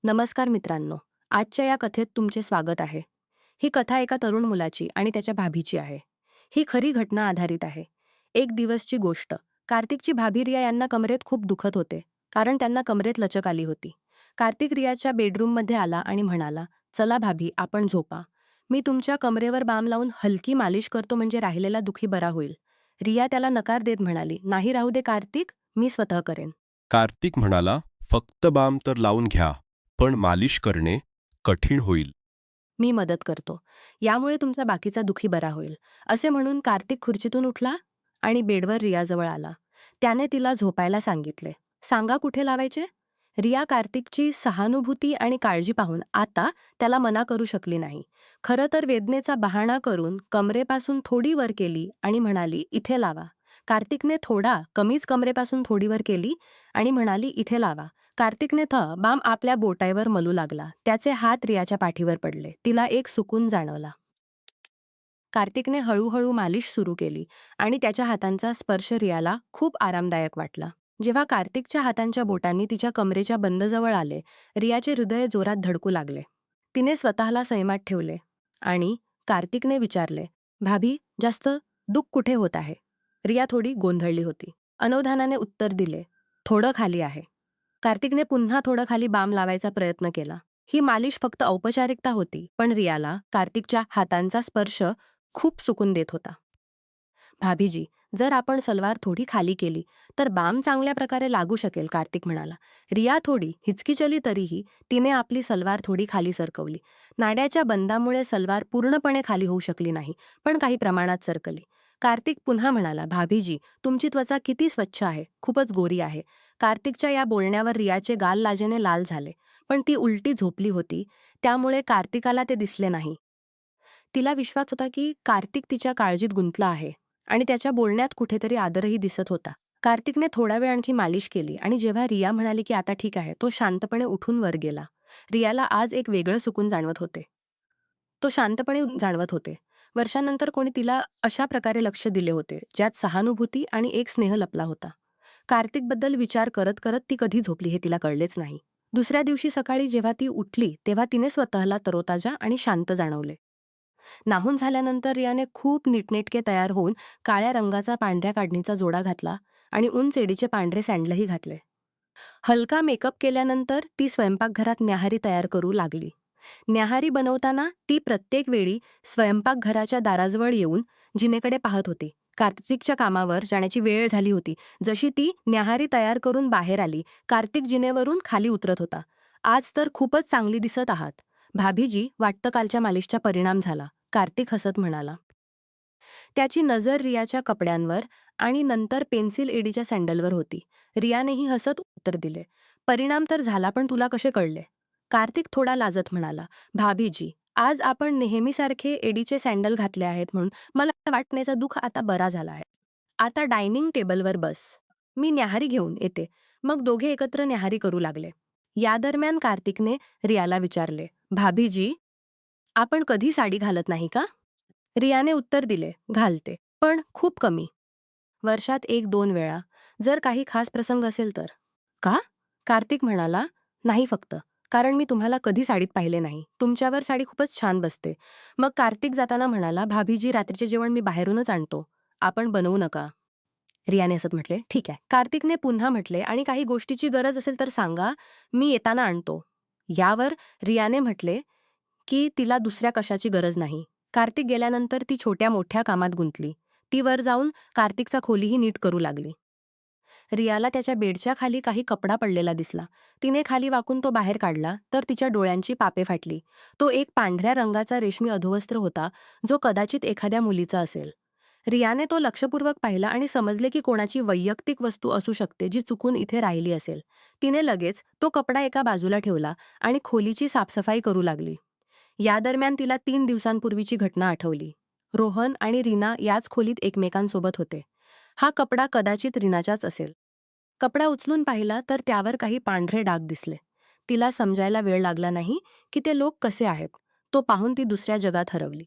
नमस्कार मित्रांनो. आजच्या या कथेत तुमचे स्वागत आहे. ही कथा एका तरुण मुलाची आणि त्याच्या भाभीची आहे. ही खरी घटना आधारित आहे. एक दिवसची गोष्ट. कार्तिकची भाभी रिया यांना कमरेत खूप दुखत होते, कारण त्यांना कमरेत लचक आली होती. कार्तिक रियाच्या बेडरूममध्ये आला आणि म्हणाला, "चला भाभी, आपण झोपा. मी तुमच्या कमरेवर बाम लावून हलकी मालिश करतो, म्हणजे राहिलेला दुखी बरा होईल." रिया त्याला नकार देत म्हणाली, "नाही, राहू दे कार्तिक, मी स्वतः करेन." कार्तिक म्हणाला, "फक्त बाम तर लावून घ्या, पण मालिश करणे कठीण होईल." मी मदत करतो. यामुळे तुमचा बाकीचा दुखी बरा होईल." असे म्हणून कार्तिक खुर्चीतून उठला आणि बेडवर रियाजवळ आला. त्याने तिला झोपायला सांगितले. "सांगा कुठे लावायचे?" रिया कार्तिकची सहानुभूती आणि काळजी पाहून आता त्याला मना करू शकली नाही. खरं तर वेदनेचा बहाणा करून कमरेपासून थोडी वर केली आणि म्हणाली, "इथे लावा." कार्तिकने कमीच कमरेपासून थोडी वर केली आणि म्हणाली, "इथे लावा." कार्तिकने बाम आपल्या बोटाईवर मलू लागला. त्याचे हात रियाच्या पाठीवर पडले. तिला एक सुकून जाणवला. कार्तिकने हळूहळू मालिश सुरू केली आणि त्याच्या हातांचा स्पर्श रियाला खूप आरामदायक वाटला. जेव्हा कार्तिकच्या हातांच्या बोटांनी तिच्या कमरेच्या बंदजवळ आले, रियाचे हृदय जोरात धडकू लागले. तिने स्वतःला संयमात ठेवले आणि कार्तिकने विचारले, "भाभी, जास्त दुःख कुठे होत आहे?" रिया थोडी गोंधळली होती. अनवधानाने उत्तर दिले, "थोडं खाली आहे." कार्तिकने पुन्हा थोडं खाली बाम लावायचा प्रयत्न केला. ही मालिश फक्त औपचारिकता होती, पण रियाला कार्तिकच्या हातांचा स्पर्श खूप सुकून देत होता. "भाभीजी, जर आपण सलवार थोडी खाली केली, तर बाम चांगल्या प्रकारे लागू शकेल," कार्तिक म्हणाला. रिया थोडी हिचकिचली तरीही तिने आपली सलवार थोडी खाली सरकवली. नाड्याच्या बंदामुळे सलवार पूर्णपणे खाली होऊ शकली नाही, पण काही प्रमाणात सरकली. कार्तिक पुन्हा म्हणाला, "भाभीजी, तुमची त्वचा किती स्वच्छ आहे, खूपच गोरी आहे." कार्तिकच्या या बोलण्यावर रियाचे गाल लाजेने लाल झाले, पण ती उलटी झोपली होती, त्यामुळे कार्तिकाला ते दिसले नाही. तिला विश्वास होता की कार्तिक तिच्या काळजीत गुंतला आहे आणि त्याच्या बोलण्यात कुठेतरी आदरही दिसत होता. कार्तिकने थोडा वेळ आणखी मालिश केली आणि जेव्हा रिया म्हणाली की आता ठीक आहे, तो शांतपणे उठून वर गेला. रियाला आज एक वेगळं सुकून जाणवत होते. तो शांतपणे जाणवत होते. वर्षांनंतर कोणी तिला अशा प्रकारे लक्ष दिले होते, ज्यात सहानुभूती आणि एक स्नेह लपला होता. कार्तिकबद्दल विचार करत करत ती कधी झोपली हे तिला कळलेच नाही. दुसऱ्या दिवशी सकाळी जेव्हा ती उठली, तेव्हा तिने स्वतःला तरोताजा आणि शांत जाणवले. नाहून झाल्यानंतर रियाने खूप नीटनेटके तयार होऊन काळ्या रंगाचा पांढऱ्या काढणीचा जोडा घातला आणि उंच एडीचे पांढरे सँडलही घातले. हलका मेकअप केल्यानंतर ती स्वयंपाकघरात न्याहारी तयार करू लागली. न्याहारी बनवताना ती प्रत्येक वेळी स्वयंपाकघराच्या दाराजवळ येऊन जिनेकडे पाहत होती. कार्तिकच्या कामावर जाण्याची वेळ झाली होती. जशी ती न्याहारी तयार करून बाहेर आली, कार्तिक जिनेवरून खाली उतरत होता. "आज तर खूपच चांगली दिसत आहात." "भाभीजी, वाटतं कालच्या मालिशचा परिणाम झाला," कार्तिक हसत म्हणाला. त्याची नजर रियाच्या कपड्यांवर आणि नंतर पेन्सिल एडीच्या सँडलवर होती. रियानेही हसत उत्तर दिले, "परिणाम तर झाला, पण तुला कसे कळले?" कार्तिक थोडा लाजत म्हणाला, "भाभीजी, आज आपण नेहमीसारखे एडीचे सँडल घातले आहेत म्हणून मला वाटण्याचा दुःख आता बरा झाला आहे. आता डायनिंग टेबलवर बस. मी न्याहारी घेऊन येते." मग दोघे एकत्र न्याहारी करू लागले. या दरम्यान कार्तिकने रियाला विचारले, "भाभीजी, आपण कधी साडी घालत नाही का?" रियाने उत्तर दिले, "घालते, पण खूप कमी. वर्षात 1-2 वेळा. जर काही खास प्रसंग असेल तर." "का?" कार्तिक म्हणाला, "नाही, फक्त. कारण मी तुम्हाला कधी साडीत पाहिले नाही. तुमच्यावर साडी खूपच छान बसते." मग कार्तिक जाताना म्हणाला, "भाभीजी, रात्रीचे जेवण मी बाहेरूनच आणतो. आपण बनवू नका." रियाने असत म्हटले, "ठीक आहे." कार्तिकने पुन्हा म्हटले, "आणि काही गोष्टीची गरज असेल तर सांगा, मी येताना आणतो." यावर रियाने म्हटले की तिला दुसऱ्या कशाची गरज नाही. कार्तिक गेल्यानंतर ती छोट्या-मोठ्या कामात गुंतली. ती वर जाऊन कार्तिकचा खोलीही नीट करू लागली. रियाला त्याच्या बेडच्या खाली काही कपडा पडलेला दिसला. तिने खाली वाकून तो बाहेर काढला, तर तिच्या डोळ्यांची पापे फाटली. तो एक पांढऱ्या रंगाचा रेशमी अधोवस्त्र होता, जो कदाचित एखाद्या मुलीचा असेल. रियाने तो लक्षपूर्वक पाहिला आणि समजले की कोणाची वैयक्तिक वस्तू असू शकते, जी चुकून इथे राहिली असेल. तिने लगेच तो कपडा एका बाजूला ठेवला आणि खोलीची साफसफाई करू लागली. या दरम्यान तिला 3 दिवसांपूर्वीची घटना आठवली. रोहन आणि रीना याच खोलीत एकमेकांसोबत होते. हा कपडा कदाचित रीनाचाच असेल. कपडा उचलून पाहिला तर त्यावर काही पांढरे डाग दिसले. तिला समजायला वेळ लागला नाही की ते लोक कसे आहेत. तो पाहून ती दुसऱ्या जगात हरवली.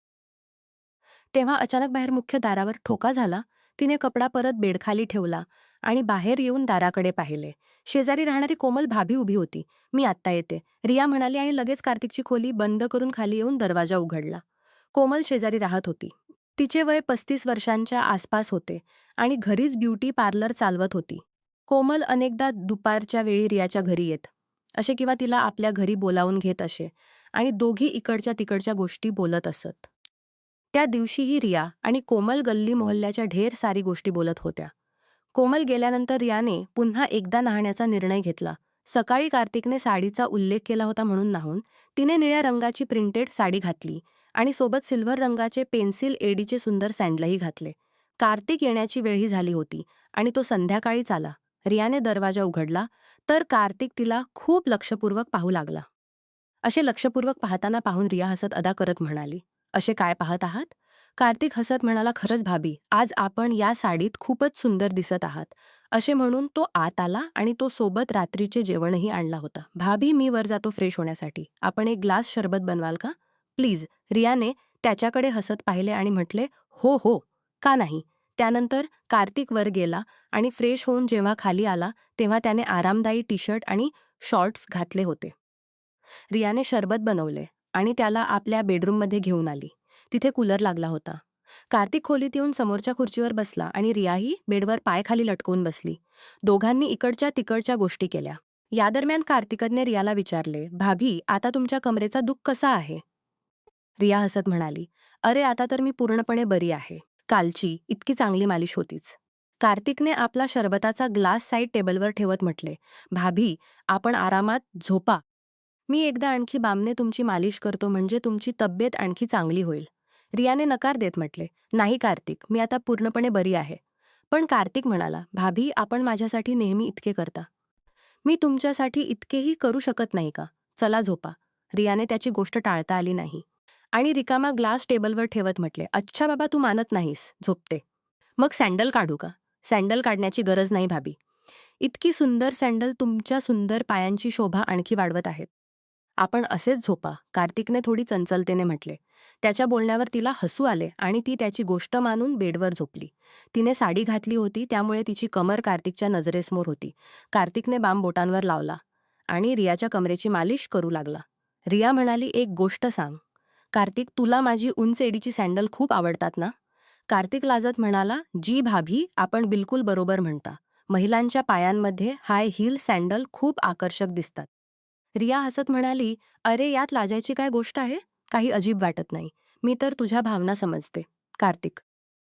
तेव्हा अचानक बाहेर मुख्य दारावर ठोका झाला. तिने कपडा परत बेडखाली ठेवला आणि बाहेर येऊन दाराकडे पाहिले. शेजारी राहणारी कोमल भाभी उभी होती. "मी आत्ता येते," रिया म्हणाली आणि लगेच कार्तिकची खोली बंद करून खाली येऊन दरवाजा उघडला. कोमल शेजारी राहत होती. तिचे वय 35 वर्षांच्या आसपास होते आणि घरीच ब्युटी पार्लर चालवत होती. कोमल अनेकदा दुपारच्या वेळी रियाच्या घरी येत असे किंवा तिला आपल्या घरी बोलावून घेत असे आणि दोघी इकडच्या तिकडच्या गोष्टी बोलत असत. त्या दिवशीही रिया आणि कोमल गल्ली मोहल्ल्याच्या ढेर सारी गोष्टी बोलत होत्या. कोमल गेल्यानंतर रियाने पुन्हा एकदा नाहण्याचा निर्णय घेतला. सकाळी कार्तिकने साडीचा उल्लेख केला होता म्हणून नाहून तिने निळ्या रंगाची प्रिंटेड साडी घातली आणि सोबत सिल्व्हर रंगाचे पेन्सिल एडीचे सुंदर सँडलही घातले. कार्तिक येण्याची वेळही झाली होती आणि तो संध्याकाळीच आला. रियाने दरवाजा उघडला तर कार्तिक तिला खूप लक्षपूर्वक पाहू लागला. असे लक्षपूर्वक पाहताना पाहून रिया हसत अदा करत म्हणाली, "असे काय पाहत आहात?" कार्तिक हसत म्हणाला, "खरंच भाभी, आज आपण या साडीत खूपच सुंदर दिसत आहात." असे म्हणून तो आत आला आणि तो सोबत रात्रीचे जेवणही आणला होता. "भाभी, मी वर जातो फ्रेश होण्यासाठी. आपण एक ग्लास सरबत बनवाल का? प्लीज." रियाने त्याच्याकडे हसत पाहिले आणि म्हटले, "हो हो, का नाही." त्यानंतर कार्तिक वर गेला आणि फ्रेश होऊन जेव्हा खाली आला तेव्हा त्याने आरामदायी टी शर्ट आणि शॉर्ट्स घातले होते. रियाने शरबत बनवले आणि त्याला आपल्या बेडरूममध्ये घेऊन आली. तिथे कूलर लागला होता. कार्तिक खोलीत येऊन समोरच्या खुर्चीवर बसला आणि रियाही बेडवर पाय खाली लटकवून बसली. दोघांनी इकडच्या तिकडच्या गोष्टी केल्या. या दरम्यान कार्तिकने रियाला विचारले, "भाभी, आता तुमच्या कमरेचा दुःख कसा आहे?" रिया हसत म्हणाली, "अरे, आता तर मी पूर्णपणे बरी आहे. कालची इतकी चांगली मालिश होतीच." कार्तिकने आपला शरबताचा ग्लास साईड टेबलवर ठेवत म्हटले, "भाभी, आपण आरामात झोपा. मी एकदा आणखी बामने तुमची मालिश करतो म्हणजे तुमची तब्येत आणखी चांगली होईल." रियाने नकार देत म्हटले, "नाही कार्तिक, मी आता पूर्णपणे बरी आहे." पण कार्तिक म्हणाला, "भाभी, आपण माझ्यासाठी नेहमी इतके करता. मी तुमच्यासाठी इतकेही करू शकत नाही का? चला झोपा." रियाने त्याची गोष्ट टाळता आली नाही आणि रिकामा ग्लास टेबलवर ठेवत म्हटले, "अच्छा बाबा, तू मानत नाहीस, झोपते. मग सँडल काढू का?" "सँडल काढण्याची गरज नाही भाभी. इतकी सुंदर सँडल तुमच्या सुंदर पायांची शोभा आणखी वाढवत आहेत. आपण असेच झोपा," कार्तिकने थोडी चंचलतेने म्हटले. त्याच्या बोलण्यावर तिला हसू आले आणि ती त्याची गोष्ट मानून बेडवर झोपली. तिने साडी घातली होती त्यामुळे तिची कमर कार्तिकच्या नजरेसमोर होती. कार्तिकने बाम बोटांवर लावला आणि रियाच्या कमरेची मालिश करू लागला. रिया म्हणाली, "एक गोष्ट सांग कार्तिक, तुला माझी उंच एडीची सँडल खूप आवडतात ना?" कार्तिक लाजत म्हणाला, "जी भाभी, आपण बिलकुल बरोबर म्हणता. महिलांच्या पायांमध्ये हाय हील सँडल खूप आकर्षक दिसतात." रिया हसत म्हणाली, "अरे, यात लाजायची काय गोष्ट आहे? काही अजीब वाटत नाही. मी तर तुझ्या भावना समजते." कार्तिक,